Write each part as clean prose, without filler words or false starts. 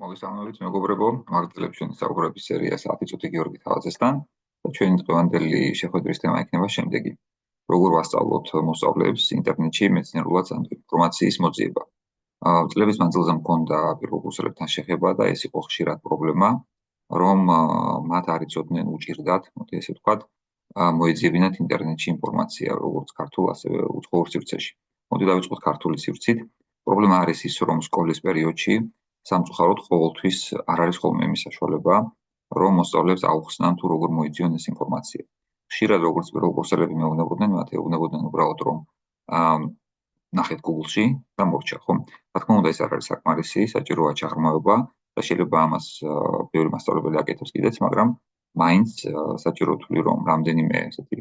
მოგესალმებით მეგობრებო, მართლებს ჩვენი საუბრების სერია საათი წუთი გიორგი თავაძესთან და ჩვენი დღევანდელი შეხვედრის თემა იქნება შემდეგი: როგორ ვასწავლოთ მოსწავლეებს ინტერნეტში მეცნიერულად სანდო ინფორმაციის მოძიება. წლების მანძილზე მქონდა პირველ კურსელებთან შეხება და ეს იყო ხშირად პრობლემა, რომ მათ არ იცოდნენ უჭირდათ, მოდი ესე ვთქვათ, მოეძიებინათ ინტერნეტში ინფორმაცია, როგორც ქართულ, ასევე უცხოურ სივრცეში. მოდი დავიწყოთ ქართული სივრცით. პრობლემა არის ის, რომ სკოლის პერიოდში სამწუხაროდ ყოველთვის არ არის ხოლმე იმის საშუალება, რომ მოსწავლეებს აუხსნან თუ როგორ მოიძიონ ეს ინფორმაცია. ხშირად როგორც პირველ კურსელები მეუბნებოდნენ, მათ ეუბნებოდნენ უბრალოდ რომ ნახეთ Google-ში და მორჩა, ხო? რა თქმა უნდა, ეს არ არის საკმარისი, საჭიროა ჩაღრმავება და შეიძლება ამას ბევრი მასწავლებელი აკეთებს კიდეც, მაგრამ მაინც საჭირო თვლი რომ რამდენიმე ესეთი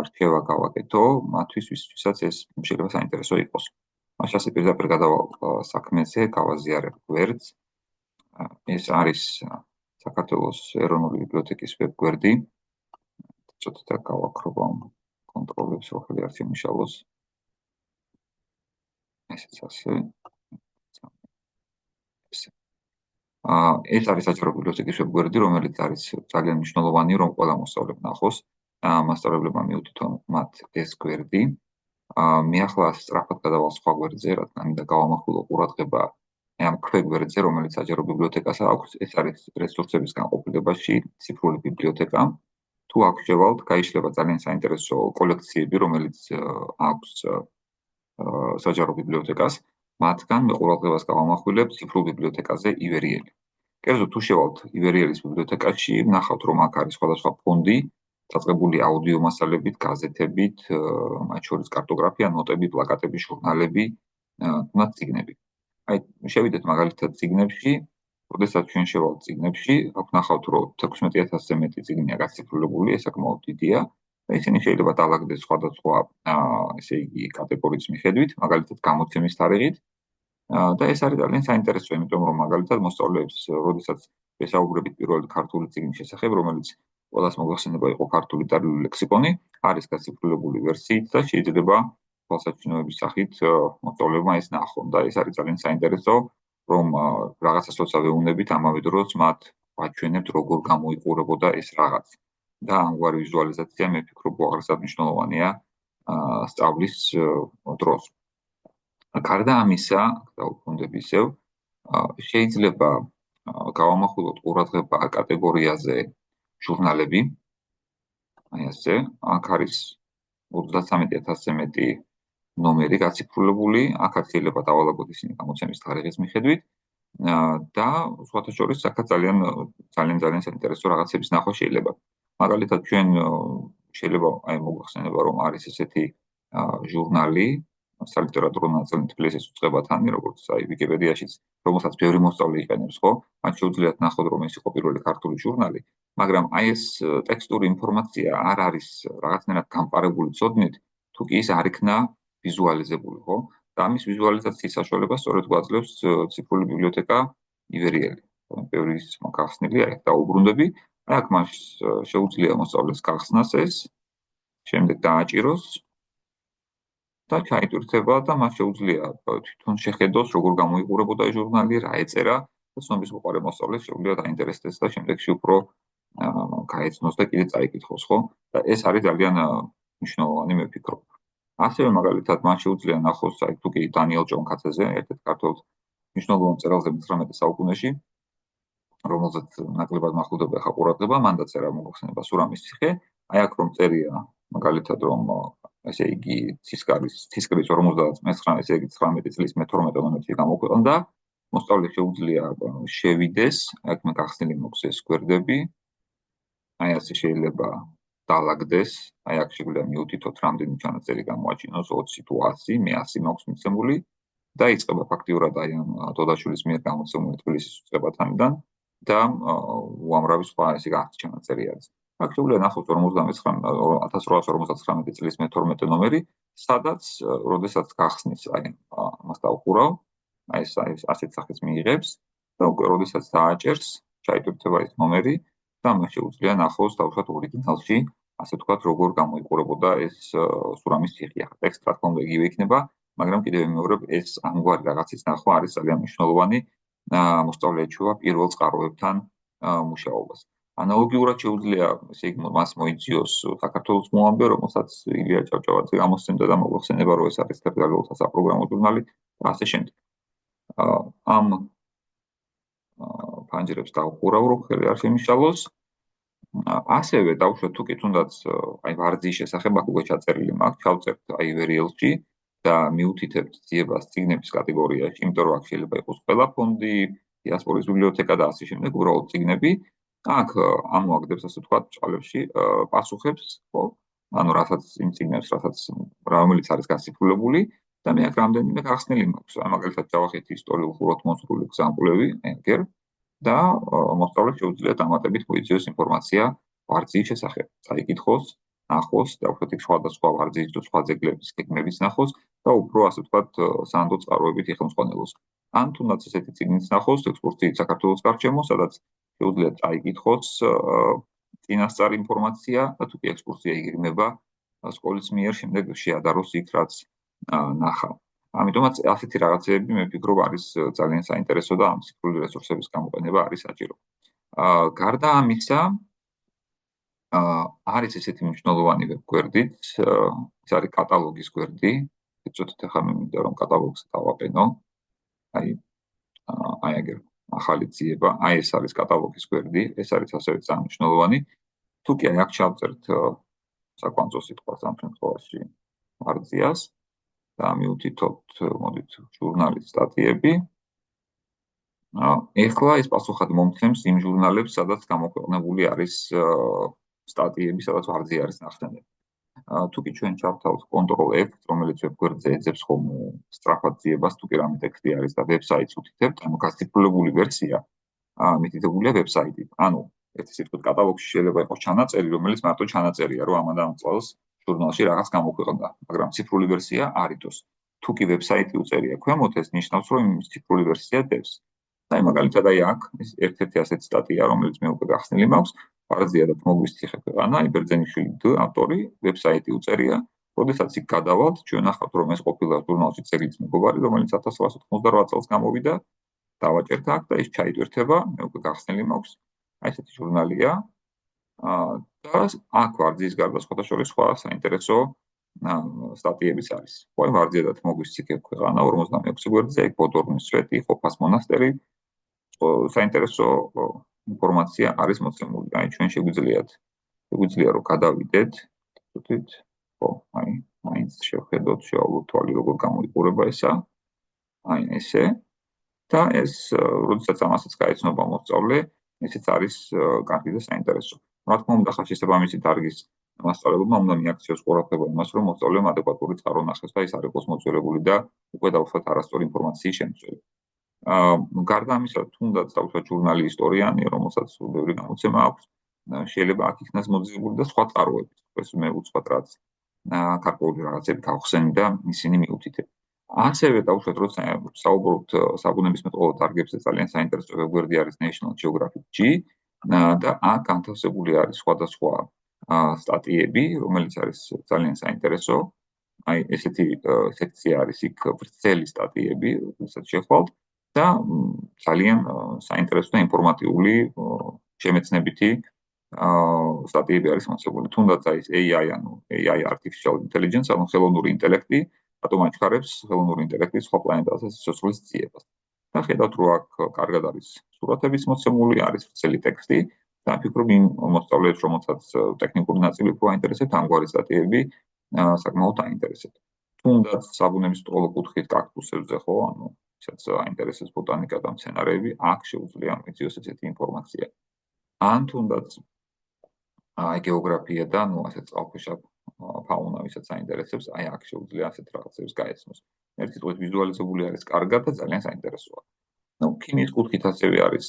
რჩევა გავაკეთო, მათთვის ვისაც ეს შეიძლება საინტერესო იყოს. მაშ ასე პირდაპირ გადავალ საქმეზე, გავაზიარებ გვერდს. ეს არის საქართველოს ეროვნული ბიბლიოთეკის ვებგვერდი. ცოტა და გავაქრობ ამ კონტროლებს, რომ ხელი არ შემიშალოს. ესეც ასე. ეს არის საჯარო ბიბლიოთეკის ვებგვერდი, რომელიც არის ძალიან მნიშვნელოვანი, რომ ყველა მოსწავლე ნახოს. მასწავლებლებმა მიუთითონ მათ ეს გვერდი. მე ახლა სწრაფად გადავალ სხვა გვერდზე, რადგან მინდა გავამახვილო ყურადღება ამ ქვეგვერდზე, რომელიც საჯარო ბიბლიოთეკას აქვს. ეს არის რესურსების განყოფილებაში ციფრული ბიბლიოთეკა. თუ აქ შევალთ, გაიშლება ძალიან საინტერესო კოლექციები, რომელიც აქვს საჯარო ბიბლიოთეკას. მათგან მე ყურადღებას გავამახვილებ ციფრულ ბიბლიოთეკაზე ივერიელი. კერძოდ თუ შევალთ ივერიელის ბიბლიოთეკაში, ნახავთ რომ აქ არის სხვადასხვა ფონდი, დაწყებული აუდიო მასალებით, გაზეთებით, მათ შორის კარტოგრაფია, ნოტები, პლაკატები, ჟურნალები, თუმცა წიგნები. აი, შევიდეთ მაგალითად წიგნებში, როდესაც ჩვენ შევალთ წიგნებში, აქ ნახავთ რომ 16000-ზე მეტი წიგნია გაციფრულებული, ეს საკმაოდ დიდია და ისინი შეიძლება დაალაგდეს სხვადასხვა, ესე იგი, კატეგორიის მიხედვით, მაგალითად გამოცემის თარიღით. და ეს არის ძალიან საინტერესო, იმიტომ რომ მაგალითად მოსწავლეებს, როდესაც ესაუბრებით პირველად ქართული წიგნის შესახებ, რომელიც ყველას მოგახსენება იყო ქართული ტარიული ლექსიკონი, არის გაციფრულებული ვერსიით და შეიძლება თვალსაჩინოების სახით მოსწავლეებმა ეს ნახონ და ეს არის ძალიან საინტერესო, რომ რაღაცას როცა ვეუბნებით, ამავე დროს მათ ვაჩვენებთ, როგორ გამოიყურებოდა ეს რაღაც. და ამგვარი ვიზუალიზაცია მე ვფიქრობ, უაღრესად მნიშვნელოვანია სწავლის დროს. გარდა ამისა, დავუბრუნდები ისევ, შეიძლება გავამახვილოთ ყურადღება კატეგორიაზე ჟურნალები. აი ასე, აქ არის 33000-ზე მეტი ნომერი გაციფრულებული, აქაც შეიძლება დავალაგოთ ისინი გამოცემის თარიღის მიხედვით და სხვათა შორის აქაც ძალიან საინტერესო რაღაცების ნახვა შეიძლება. მაგალითად, ჩვენ შეიძლება აი მოგახსენება რომ არის ესეთი ჟურნალი, სალიტერატურო ნაწილი თბილისის უწყებათანი, როგორც აი ვიკიპედიაშიც, რომელსაც ბევრი მოსწავლე იყენებს, ხო? მათ შეუძლიათ ნახოთ, რომ ეს იყო პირველი ქართული ჟურნალი, მაგრამ აი ეს ტექსტური ინფორმაცია არ არის რაღაცნაირად გამყარებული ცოდნით, თუ კი ის არ იქნა ვიზუალიზებული, ხო? და ამის ვიზუალიზაციის საშუალებას სწორედ გვაძლევს ციფრული ბიბლიოთეკა ივერიელი. ბევრი ის მაგახსნილი, აი დაუბრუნდები, აი აქ მას შეუძლია მოსწავლეს გახსნას ეს, შემდეგ დააჭიროს და ჩაიტვირთება და მას შეუძლია თვითონ შეხედოს, როგორ გამოიყურებოდა ჟურნალი, რა ეწერა და ცნობის მოყარე მოსწავლეს შეუძლია დაინტერესდეს და შემდეგში უფრო გაეცნოს და კიდე წაიკითხოს, ხო? და ეს არის ძალიან მნიშვნელოვანი, მე ვფიქრობ. ასევე მაგალითად მას შეუძლია ნახოს, აი თუ კი დანიელ ჭონქაძეზე, ერთ-ერთ ქართველ მნიშვნელოვან მწერალზე 19 საუკუნეში, რომელზეც ნაკლებად მახლდება ხა ყურადღება, მან დაწერა მოგხსენება სურამის ციხე, აი აქ რომ წერია, მაგალითად რომ ესე იგი ცისკრის 59, ესე იგი 19 წლის მე-12 ნომერში გამოქვეყნდა, მოსწავლეს შეუძლია შევიდეს, აქ მე გახსნილი მოქვს ეს გვერდები, აი ასე შეიძლება დაალაგდეს, აი აქ შეგვიძლია მიუთითოთ რამდენი ჩანაწერი გამოაჩინოს 20 თუ 100, მე 100 მაქვს მიცემული და იწყება ფაქტიურად აი ამ დოდაშვილის მიერ გამოცემული თბილისის უწყებათანიდან და უამრავი სხვა ესე გახსნის ჩანაწერი არის. აქ შეგვიძლია ნახოთ 1859 წლის მე-12 ნომერი, სადაც როდესაც გახსნის აი ამას დავუყურავ, აი ეს ასეთ სახეს მიიღებს და უკვე როდესაც დააჭერს, ჩაიტვირთება ეს ნომერი და მას შეუძლია ნახოს თავშოთ ორიგინალში, ასე ვთქვათ, როგორ გამოიყურებოდა ეს სურამის ციხე. ახლა ტექსტი რა თქმა უნდა იგივე იქნება, მაგრამ კიდევ ვიმეორებ, ეს ამგვარი რაღაცის ნახვა არის ძალიან მნიშვნელოვანი მოსწავლე ეჩვევა პირველ წყაროებთან მუშაობას. ანალოგიურად შეუძლია ესე იგი მას მოიძიოს საქართველოს მოამბე, რომელსაც ილია ჭავჭავაძე გამოსცემდა და მოახსენება, რომ ეს არის თერგდალოთა საპროგრამო ჟურნალი და ასე შემდეგ. ამ ფანჯრებს დავუყურავ, რომ ხელი არ შემიშალოს. ასევე დავუშვათ თუ კი თუნდაც აი ვარძიის შესახებ აქ უკვე ჩაწერილი მაქვს, ჩავწერთ აი ვერიელში და მიუთითებთ ძიებას წიგნების კატეგორიაში, იმიტომ რომ აქ შეიძლება იყოს ყველა ფონდი, დიასპორის ბიბლიოთეკა და ასე შემდეგ, უბრალოდ წიგნები. აქ ამოაგდებს ასე ვთქვათ ჭალებში პასუხებს, ხო? ანუ რასაც იმ წიგნებს, რომელიც არის გაციფრულებული და მე აქ რამდენიმე გახსნილი მაქვს. მაგალითად ჯავახეთი ისტორიულ ხუროთმოძღვრული გზამკვლევი, ეგერ და მოსწავლეს შეუძლიათ დამატებით მოიძიოს ინფორმაცია ვარძიის შესახებ. წაიკითხოს, ნახოს და უფრო სხვადასხვა ვარძიის თუ სხვა ძეგლების გეგმების ნახოს და უფრო ასე ვთქვათ სანდო წყაროებით იხელმძღვანელოს. ან თუნდაც ესეთი წიგნიც ნახოს, ექსკურსიით საქართველოს გარშემო, სადაც შეუძლიათ წაიკითხოს წინასწარ ინფორმაცია და თუ კი ექსკურსია იგეგმება სკოლის მიერ, შემდეგ შეადაროს იქ რაც ნახა. ამიტომაც ასეთი რაღაცები მე ვფიქრობ არის ძალიან საინტერესო და ამ ციფრული რესურსების გამოყენება არის საჭირო. გარდა ამისა, არის ესეთი მნიშვნელოვანი ვებგვერდით, ეს არის კატალოგის გვერდი. ეცოტათ ახლა მე მინდა რომ კატალოგს დავაყენო. აი ეგერ ახალი ძიება, აი ეს არის კატალოგის გვერდი, ეს არის ასევე ძალიან მნიშვნელოვანი. თუ კი აქ ჩავწერთ საკვანძო სიტყვას ამ შემთხვევაში ვარძიას და მიუთითოთ, მოდით, ჟურნალის სტატიები. ეხლა ეს პასუხად მომცემს იმ ჟურნალებს, სადაც გამოქვეყნებული არის სტატიები, სადაც ვარძია არის ნახსენები. თუ კი ჩვენ ჩავთავაზ Ctrl+F, რომელიც ვებგვერდზე ეძებს ხოლმე სწრაფად ძიებას, თუ კი რამე ტექსტი არის და ვებსაიტს უთითებთ, ანუ გაციფრულებული ვერსია მითითებულია ვებსაიტით. ანუ ერთი სიტყვით კატალოგში შეიძლება იყოს ჩანაწერი, რომელიც მარტო ჩანაწერია, რომ ამან და ამ წელს ჟურნალში რაღაც გამოქვეყნდა, მაგრამ ციფრული ვერსია არ ითოს. თუ კი ვებსაიტი უწერია ქვემოთ, ეს ნიშნავს, რომ ის ციფრული ვერსია დევს. აი მაგალითად აი აქ ეს ერთ-ერთი ასეთი სტატია, რომელიც მე უკვე გახსნილი მაქვს, ვარძია და მოგვისციხე ქვეყანა, იბერძენიშვილი D ავტორი, ვებსაიტი უწერია, როდესაც იქ გადავალთ, ჩვენ ნახავთ, რომ ეს ყოფილა ჟურნალში წეგლის მეგობარი, რომელიც 1988 წელს გამოვიდა, დავაჭერთ აქ და ის ჩაიტვირთება, მე უკვე გახსნილი მაქვს. აი ესეთი ჟურნალია. და აქ ვარძიის გარდა სხვათა შორის სხვა საინტერესო სტატიებიც არის. ხო, ვარძია და მოგვისციხე ქვეყანა 46 გვერდზე, ეგ ბოდორნის სვეტი, ხოფას მონასტერი. საინტერესო ინფორმაცია არის მოცემული. აი ჩვენ შეგვიძლია რომ გადავიდეთ, ვთქვით, ხო, აი მაინც შევხედოთ, შევავლოთ თვალი როგორ გამოიყურება ესა. აი ესე. და ეს როდესაც ამასაც გაეცნობა მოსწავლე, ესეც არის კარგი და საინტერესო. რა თქმა უნდა, ხა შესაბამისი დარგის მასწავლებელმა უნდა მიაქციოს ყურადღება იმას, რომ მოსწავლემ ადეკვატური წყარო ნახოს და ის არ იყოს მოწვეული და უკვე დავუშვათ არასწორი ინფორმაციის შემცველი. გარდა ამისა, თუნდაც დავუშვათ ჟურნალი ისტორიანი, რომელსაც ბევრი გამოცემა აქვს, შეიძლება აქ იქნას მოძიებული და სხვა წყაროები. ეს მე უცბად რაც გარკვეული რაღაცები გავხსენი და ისინი მიუთითებ. ასევე დავუშვათ, როცა საუბრობთ საბუნებისმეტყველო დარგებზე, ძალიან საინტერესო ვებგვერდი არის National Geographic G და აქ განთავსებული არის სხვადასხვა სტატიები, რომელიც არის ძალიან საინტერესო. აი ესეთი სექცია არის იქ ვრცელი სტატიები, რომელსაც შეხვალთ და ძალიან საინტერესო და ინფორმატიული შემეცნებითი სტატიები არის მოცემული. თუნდაც აი ეს AI, ანუ AI Artificial Intelligence, ანუ ხელოვნური ინტელექტი, რატომ აჩქარებს ხელოვნური ინტელექტის სხვა პლანეტაზე სიცოცხლის ძიებას. და ხედავთ, რომ აქ კარგად არის სურათებიც მოცემული, არის ვრცელი ტექსტი და ვფიქრობ, იმ მოსწავლეებს, რომელსაც ტექნიკური ნაწილი უფრო აინტერესებთ, ამგვარი სტატიები საკმაოდ აინტერესებთ. თუნდაც საბუნებისმეტყველო კუთხით კაქტუსებზე, ხო, ანუ ისაც აინტერესებს ბოტანიკა და მცენარეები, აქ შეუძლია მიძიოს ესეთი ინფორმაცია. ან თუნდაც აი გეოგრაფია და ნუ ასე წყალქვეშა ფაუნა, ვისაც აინტერესებს, აი აქ შეუძლია ასეთ რაღაცებს გაეცნოს. ერთი სიტყვით ვიზუალიზებული არის კარგად და ძალიან საინტერესოა. ნუ ქიმიის კუთხით ასევე არის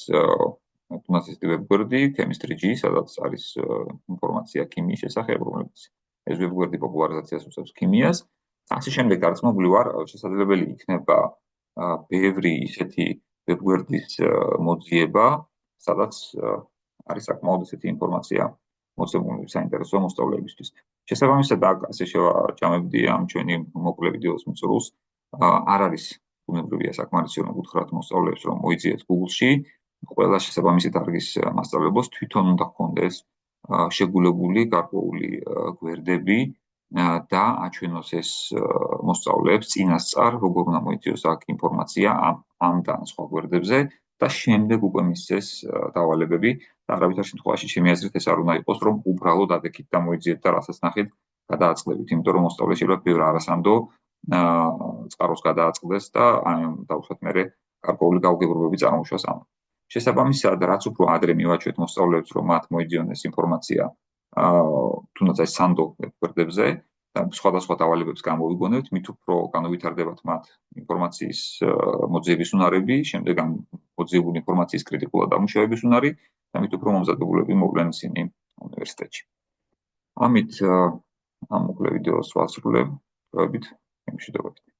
თუნდაც ეს ვებგვერდი Chemistry G, სადაც არის ინფორმაცია ქიმიის შესახებ, რომელიც ეს ვებგვერდი პოპულარიზაციას უსწრებს ქიმიას. ასე შემდეგ გარწმული ვარ, შესაძლებელი იქნება ბევრი ისეთი ვებგვერდის მოძიება, სადაც არის საკმაოდ ესეთი ინფორმაცია მოცემული საინტერესო მოსწავლეებისთვის. შესაბამისად, ასე შევაჭამებდი ამ ჩვენი მოკლე ვიდეოს მწურულს. არ არის ბუნებრივია საკმარისი რომ უთხრათ მოსწავლეებს რომ მოიძიეთ Google-ში, ყველა შესაბამისი დარგის მასწავლებელს თვითონ უნდა ჰქონდეს შეგულებული გარკვეული გვერდები და აჩვენოს ეს მოსწავლეებს წინასწარ, როგორ უნდა მოიწიოს აქ ინფორმაცია ამ და ან სხვა გვერდებზე და შემდეგ უკვე მისცეს დავალებები და არავითარ შემთხვევაში ჩემი აზრით ეს არ უნდა იყოს, რომ უბრალოდ ადექით დამოიძიეთ და რასაც ნახეთ გადააწყდებით, იმიტომ რომ მოსწავლე შეიძლება ბევრ არასანდო წყაროს გადააწყდეს და დავუშვათ მერე გარკვეული გაუგებრობები წარმოუშვას ამ. შესაბამისად, რაც უფრო ადრე მივაჩვეთ მოსწავლეებს, რომ მათ მოიძიონ ეს ინფორმაცია თუნდაც ეს სანდო გვერდებზე და სხვადასხვა დავალებებს გამოვიგონებთ, მით უფრო განუვითარდებათ მათ ინფორმაციის მოძიების უნარები, შემდეგ ამ მოძიებული ინფორმაციის კრიტიკულად დამუშავების უნარი და მით უფრო მომზადებულები მოვლენ ისინი უნივერსიტეტში. ამით ამ მოკლე ვიდეოს ვასრულებ. დროებით, მშვიდობებით.